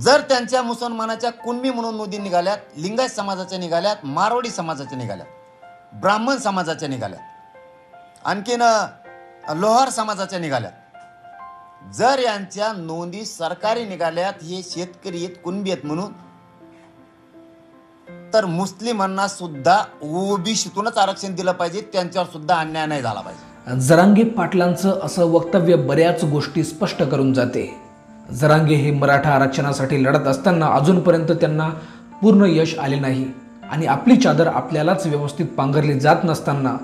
जर त्यांच्या मुसलमानाच्या कुणबी म्हणून नोंदी निघाल्यात, लिंगायत समाजाच्या निघाल्यात, मारवाडी समाजाच्या निघाल्यात, ब्राह्मण समाजाच्या निघाल्यात, आणखीन लोहार समाजाच्या निघाल्यात, जर यांच्या नोंदी सरकारी निघाल्यात हे शेतकरी आहेत, कुणबी आहेत म्हणून, तर मुस्लिमांना सुद्धा ओबीसीतूनच आरक्षण दिलं पाहिजे, त्यांच्यावर सुद्धा अन्याय नाही झाला पाहिजे। जरांगे पाटलांचं असं वक्तव्य बऱ्याच गोष्टी स्पष्ट करून जाते। जरांगे हे मराठा आरक्षणासाठी लढत असताना अजूनपर्यंत त्यांना पूर्ण यश आले नाही आणि आपली चादर आपल्यालाच व्यवस्थित पांघरली जात नसताना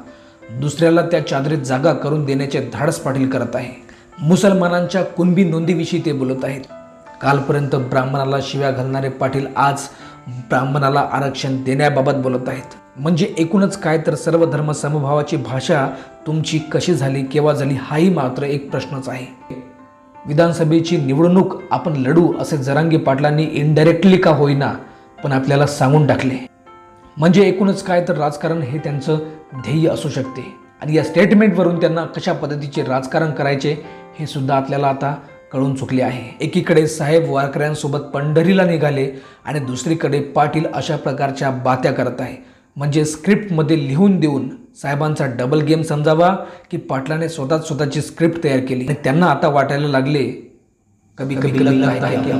दुसऱ्याला त्या चादरीत जागा करून देण्याचे धाडस पाटील करत आहे। मुसलमानांच्या कुणबी नोंदीविषयी ते बोलत आहेत। कालपर्यंत ब्राह्मणाला शिव्या घालणारे पाटील आज ब्राह्मणाला आरक्षण देण्याबाबत बोलत आहेत। म्हणजे एकूणच काय तर सर्व धर्म समभावाची भाषा तुमची कशी झाली, केव्हा झाली, हाही मात्र एक प्रश्नच आहे। विधानसभेची निवडणूक आपण लढू असे जरांगे पाटलांनी इनडायरेक्टली का होईना पण आपल्याला सांगून टाकले। म्हणजे एकूणच काय तर राजकारण हे त्यांचं ध्येय असू शकते आणि या स्टेटमेंटवरून त्यांना कशा पद्धतीचे राजकारण करायचे हे सुद्धा आपल्याला आता कळून चुकले आहे। एकीकडे साहेब वारकऱ्यांसोबत पंढरीला निघाले आणि दुसरीकडे पाटील अशा प्रकारच्या बात्या करत आहे। म्हणजे स्क्रिप्टमध्ये लिहून देऊन साहेबांचा डबल गेम समजावा की पाटलाने स्वतःची स्क्रिप्ट तयार केली आणि त्यांना आता वाटायला लागले कभी कभी लगता है कि